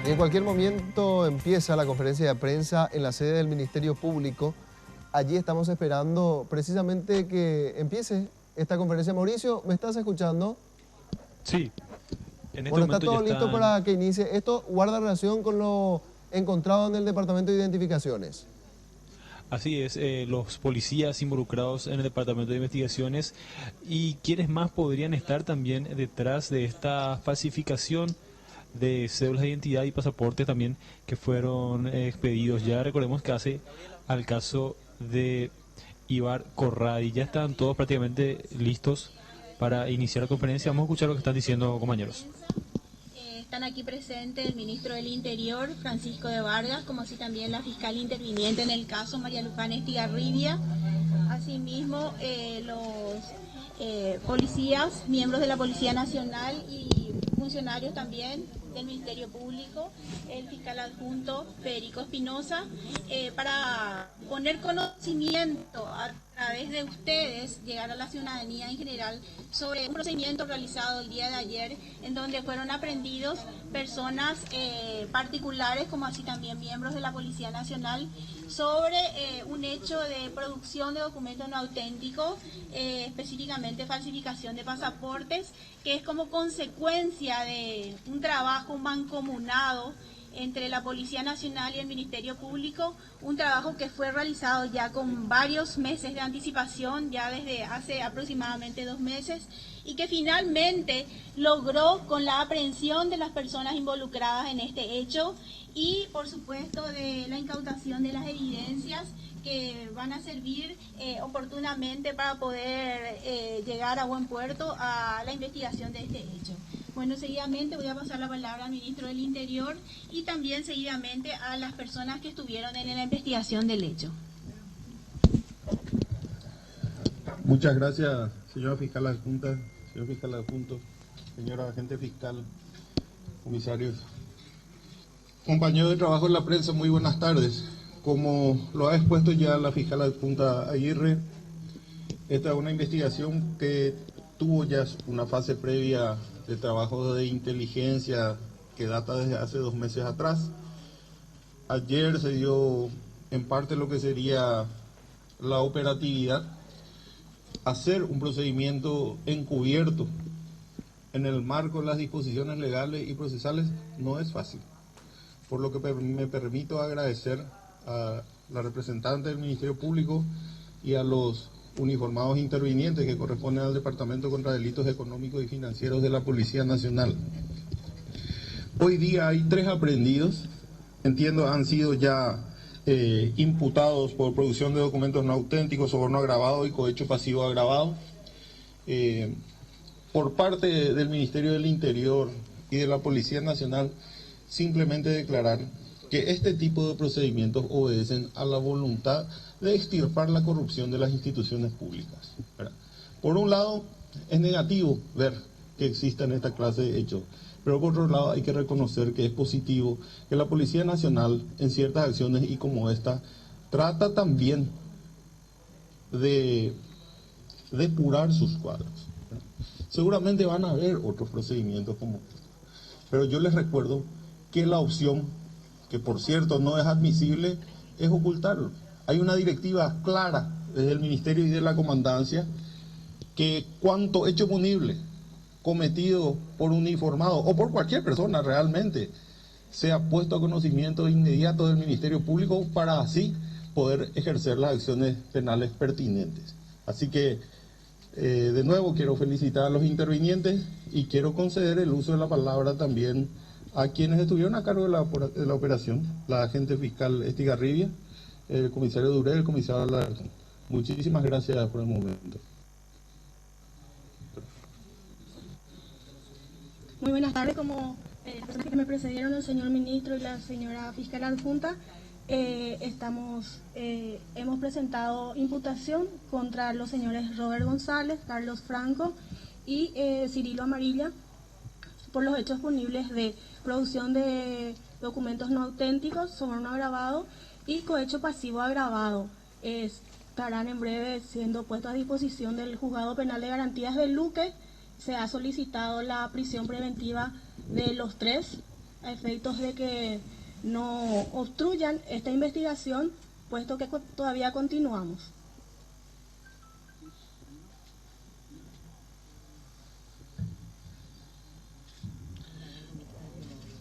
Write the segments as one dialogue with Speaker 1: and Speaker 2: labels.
Speaker 1: Y en cualquier momento empieza la conferencia de prensa en la sede del Ministerio Público. Allí estamos esperando precisamente que empiece esta conferencia. Mauricio, ¿me estás escuchando?
Speaker 2: Sí, en este
Speaker 1: Bueno, está
Speaker 2: momento ya
Speaker 1: todo listo
Speaker 2: están.
Speaker 1: para que inicie. Esto guarda relación con lo encontrado en el Departamento de Identificaciones.
Speaker 2: Así es, los policías involucrados en el Departamento de Investigaciones y quienes más podrían estar también detrás de esta falsificación de cédulas de identidad y pasaportes también que fueron expedidos. Ya recordemos que hace al caso de Ibar Corradi. Ya están todos prácticamente listos para iniciar la conferencia. Vamos a escuchar lo que están diciendo, compañeros.
Speaker 3: Están aquí presentes el ministro del Interior, Francisco de Vargas, como así también la fiscal interviniente en el caso, María Luján Estigarribia. Asimismo, los policías, miembros de la Policía Nacional y funcionarios también del Ministerio Público, el fiscal adjunto Federico Espinosa, para poner conocimiento a través de ustedes, llegar a la ciudadanía en general, sobre un procedimiento realizado el día de ayer, en donde fueron aprehendidos personas particulares, como así también miembros de la Policía Nacional, sobre un hecho de producción de documentos no auténticos, específicamente falsificación de pasaportes, que es como consecuencia de un trabajo mancomunado entre la Policía Nacional y el Ministerio Público, un trabajo que fue realizado ya con varios meses de anticipación, ya desde hace aproximadamente 2 meses, y que finalmente logró con la aprehensión de las personas involucradas en este hecho y, por supuesto, de la incautación de las evidencias que van a servir oportunamente para poder llegar a buen puerto a la investigación de este hecho. Bueno, seguidamente voy a pasar la palabra al ministro del Interior y también seguidamente a las personas que estuvieron en la investigación del hecho.
Speaker 4: Muchas gracias, señora fiscal adjunta, señor fiscal adjunto, señora agente fiscal, comisarios. Compañeros de trabajo en la prensa, muy buenas tardes. Como lo ha expuesto ya la fiscal adjunta Aguirre, esta es una investigación que tuvo ya una fase previa de trabajo de inteligencia que data desde hace 2 meses atrás. Ayer se dio en parte lo que sería la operatividad, hacer un procedimiento encubierto en el marco de las disposiciones legales y procesales no es fácil, por lo que me permito agradecer a la representante del Ministerio Público y a los uniformados intervinientes que corresponden al Departamento contra Delitos Económicos y Financieros de la Policía Nacional. Hoy día hay 3 aprehendidos, entiendo han sido ya imputados por producción de documentos no auténticos, soborno agravado y cohecho pasivo agravado. Por parte del Ministerio del Interior y de la Policía Nacional, simplemente declarar que este tipo de procedimientos obedecen a la voluntad de extirpar la corrupción de las instituciones públicas, ¿verdad? Por un lado, es negativo ver que existan esta clase de hechos, pero por otro lado hay que reconocer que es positivo que la Policía Nacional en ciertas acciones y como esta trata también de depurar sus cuadros, ¿verdad? Seguramente van a haber otros procedimientos como estos, pero yo les recuerdo que la opción, que por cierto no es admisible, es ocultarlo. Hay una directiva clara desde el Ministerio y de la Comandancia que cuanto hecho punible cometido por uniformado o por cualquier persona realmente sea puesto a conocimiento inmediato del Ministerio Público para así poder ejercer las acciones penales pertinentes. Así que de nuevo quiero felicitar a los intervinientes y quiero conceder el uso de la palabra también a quienes estuvieron a cargo de la operación, la agente fiscal Estigarribia, el comisario Durel, el comisario Alarcón. Muchísimas gracias por el momento.
Speaker 3: Muy buenas tardes, como las personas que me precedieron, el señor ministro y la señora fiscal adjunta, hemos presentado imputación contra los señores Robert González, Carlos Franco y Cirilo Amarilla por los hechos punibles de producción de documentos no auténticos, soborno agravado y cohecho pasivo agravado. Estarán en breve siendo puestos a disposición del Juzgado Penal de Garantías del Luque. Se ha solicitado la prisión preventiva de los 3 a efectos de que no obstruyan esta investigación, puesto que todavía continuamos.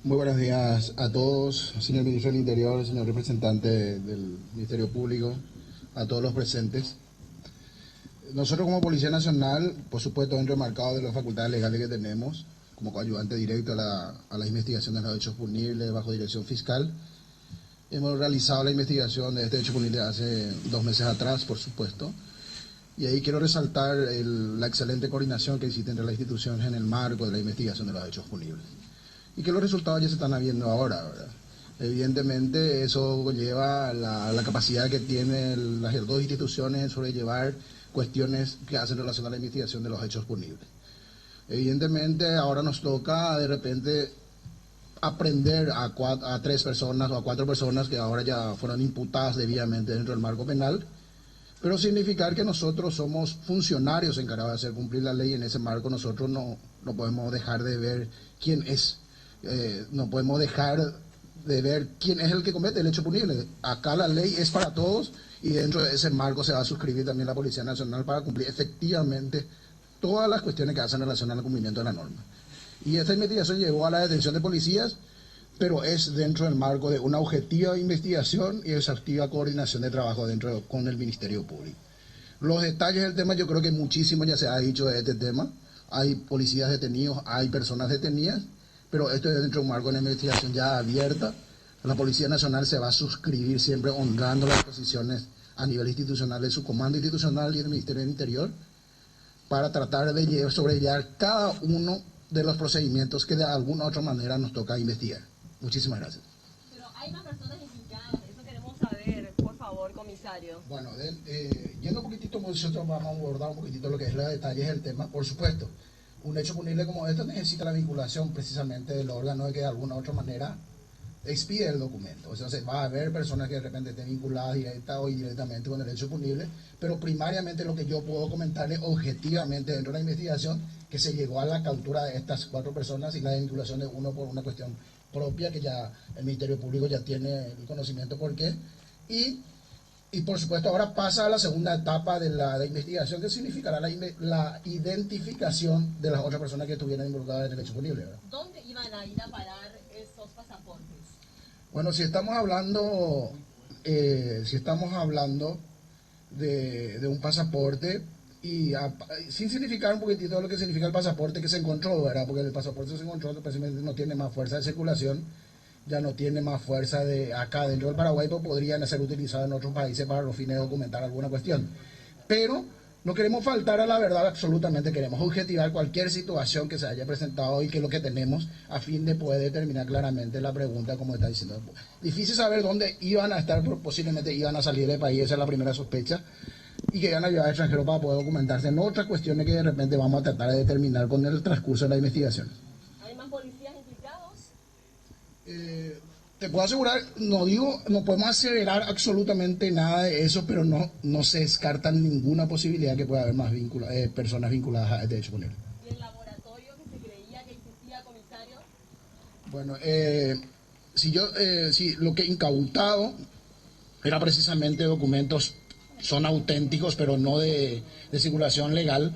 Speaker 5: Muy buenos días a todos, señor Ministro del Interior, señor representante del Ministerio Público, a todos los presentes. Nosotros como Policía Nacional, por supuesto, dentro marcado de las facultades legales que tenemos, como coadyuvante directo a la investigación de los hechos punibles bajo dirección fiscal, hemos realizado la investigación de este hecho punible hace 2 meses atrás, por supuesto, y ahí quiero resaltar la excelente coordinación que existe entre las instituciones en el marco de la investigación de los hechos punibles. Y que los resultados ya se están viendo ahora, ¿verdad? Evidentemente eso conlleva la capacidad que tienen las 2 instituciones en sobrellevar cuestiones que hacen relación a la investigación de los hechos punibles. Evidentemente ahora nos toca de repente aprender a 3 personas o a 4 personas que ahora ya fueron imputadas debidamente dentro del marco penal, pero significar que nosotros somos funcionarios encargados de hacer cumplir la ley. En ese marco nosotros no podemos dejar de ver quién es. No podemos dejar de ver quién es el que comete el hecho punible. Acá la ley es para todos y dentro de ese marco se va a suscribir también la Policía Nacional para cumplir efectivamente todas las cuestiones que hacen relación al cumplimiento de la norma. Y esta investigación llegó a la detención de policías, pero es dentro del marco de una objetiva investigación y exhaustiva coordinación de trabajo con el Ministerio Público. Los detalles del tema, yo creo que muchísimo ya se ha dicho de este tema. Hay policías detenidos, hay personas detenidas, pero esto es dentro de un marco de una investigación ya abierta. La Policía Nacional se va a suscribir siempre honrando las posiciones a nivel institucional de su comando institucional y del Ministerio del Interior para tratar de sobrellevar cada uno de los procedimientos que de alguna u otra manera nos toca investigar. Muchísimas gracias.
Speaker 6: Pero hay más personas implicadas, eso queremos saber, por favor, comisario.
Speaker 5: Bueno, yendo un poquitito, nosotros vamos a abordar un poquitito lo que es los detalles del tema, por supuesto. Un hecho punible como este necesita la vinculación precisamente del órgano de que de alguna u otra manera expide el documento. O sea, va a haber personas que de repente estén vinculadas directa o indirectamente con el hecho punible, pero primariamente lo que yo puedo comentarles objetivamente dentro de la investigación, que se llegó a la captura de estas 4 personas y la vinculación de uno por una cuestión propia, que ya el Ministerio Público ya tiene el conocimiento por qué. Y por supuesto ahora pasa a la segunda etapa de la investigación, que significará la identificación de las otras personas que estuvieran involucradas en el hecho punible, ¿verdad?
Speaker 6: ¿Dónde iban a ir a parar esos pasaportes?
Speaker 5: Bueno, si estamos hablando de un pasaporte, y sin significar un poquitito lo que significa el pasaporte que se encontró, ¿verdad? Porque el pasaporte se encontró, precisamente no tiene más fuerza de circulación, ya no tiene más fuerza de acá dentro del Paraguay, pero podrían ser utilizados en otros países para los fines de documentar alguna cuestión. Pero no queremos faltar a la verdad, absolutamente queremos objetivar cualquier situación que se haya presentado y que es lo que tenemos a fin de poder determinar claramente la pregunta, como está diciendo. Difícil saber dónde iban a estar, pero posiblemente iban a salir del país, esa es la primera sospecha, y que iban a llevar a extranjeros para poder documentarse en otras cuestiones que de repente vamos a tratar de determinar con el transcurso de la investigación.
Speaker 6: ¿Hay más policías implicados?
Speaker 5: Te puedo asegurar, no podemos aseverar absolutamente nada de eso, pero no se descarta ninguna posibilidad que pueda haber más personas vinculadas a este hecho punible.
Speaker 6: ¿Y el laboratorio que se creía que existía, comisario?
Speaker 5: Bueno, si lo que incautado era precisamente documentos, son auténticos, pero no de circulación legal,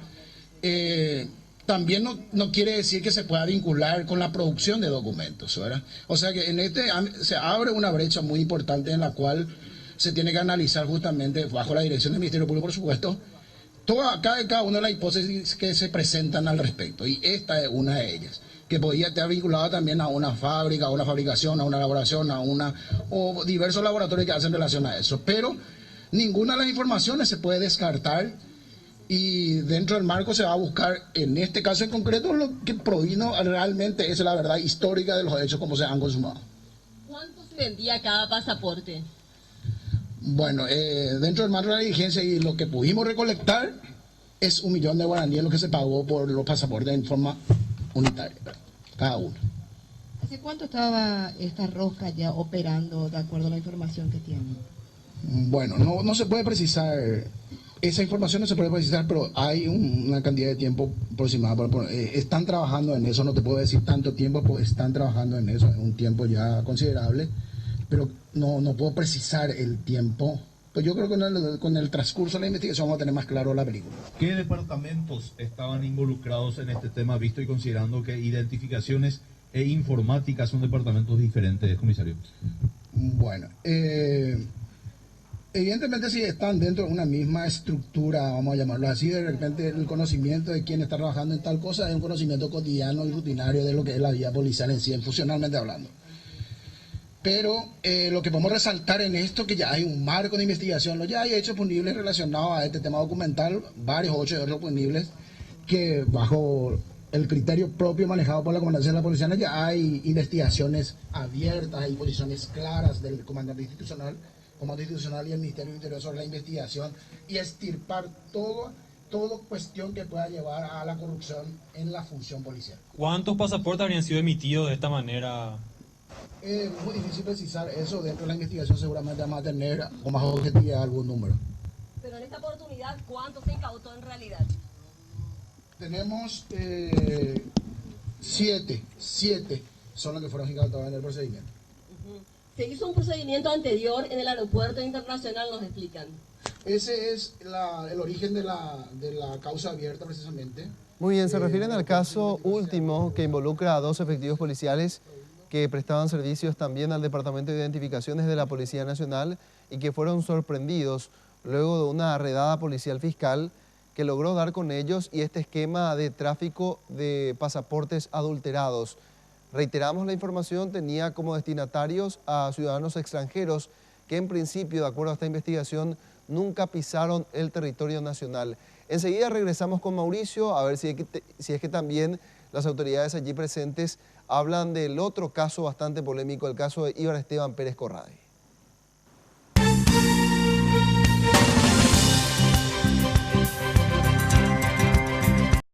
Speaker 5: también no quiere decir que se pueda vincular con la producción de documentos, ¿verdad? O sea que se abre una brecha muy importante en la cual se tiene que analizar justamente, bajo la dirección del Ministerio Público, por supuesto, cada una de las hipótesis que se presentan al respecto. Y esta es una de ellas, que podría estar vinculada también a una fábrica, a una fabricación, a una elaboración, o diversos laboratorios que hacen relación a eso. Pero ninguna de las informaciones se puede descartar. Y dentro del marco se va a buscar, en este caso en concreto, lo que provino realmente es la verdad histórica de los hechos como se han consumado.
Speaker 6: ¿Cuánto se vendía cada pasaporte?
Speaker 5: Bueno, dentro del marco de la diligencia y lo que pudimos recolectar es 1 millón de guaraníes lo que se pagó por los pasaportes en forma unitaria, cada uno.
Speaker 7: ¿Hace cuánto estaba esta rosca ya operando de acuerdo a la información que tienen?
Speaker 5: Bueno, no se puede precisar Esa información no se puede precisar, pero hay una cantidad de tiempo aproximada. Están trabajando en eso, no te puedo decir tanto tiempo, pues están trabajando en eso, es un tiempo ya considerable, pero no puedo precisar el tiempo. Pero yo creo que con el transcurso de la investigación vamos a tener más claro la película.
Speaker 8: ¿Qué departamentos estaban involucrados en este tema, visto y considerando que identificaciones e informática son departamentos diferentes, comisario?
Speaker 5: Bueno, evidentemente si están dentro de una misma estructura, vamos a llamarlo así, de repente el conocimiento de quién está trabajando en tal cosa es un conocimiento cotidiano y rutinario de lo que es la vida policial en sí, funcionalmente hablando. Pero lo que podemos resaltar en esto, que ya hay un marco de investigación, ya hay hechos punibles relacionados a este tema documental, varios hechos punibles, que bajo el criterio propio manejado por la Comandancia de la Policía ya hay investigaciones abiertas, hay posiciones claras del Comando Institucional y el Ministerio del Interior sobre la investigación y extirpar todo cuestión que pueda llevar a la corrupción en la función policial.
Speaker 9: ¿Cuántos pasaportes habrían sido emitidos de esta manera?
Speaker 5: Es muy difícil precisar eso. Dentro de la investigación seguramente vamos a tener con más objetividad algún número.
Speaker 6: Pero en esta oportunidad, ¿cuánto se incautó en realidad?
Speaker 5: Tenemos 7 son los que fueron incautados en el procedimiento.
Speaker 6: Se hizo un procedimiento anterior en el aeropuerto internacional, nos explican.
Speaker 5: Ese es el origen de la causa abierta precisamente.
Speaker 1: Muy bien, se refieren al caso último que involucra a 2 efectivos policiales que prestaban servicios también al Departamento de Identificaciones de la Policía Nacional y que fueron sorprendidos luego de una redada policial fiscal que logró dar con ellos y este esquema de tráfico de pasaportes adulterados. Reiteramos, la información tenía como destinatarios a ciudadanos extranjeros que en principio, de acuerdo a esta investigación, nunca pisaron el territorio nacional. Enseguida regresamos con Mauricio a ver si es que también las autoridades allí presentes hablan del otro caso bastante polémico, el caso de Ibar Esteban Pérez Corrade.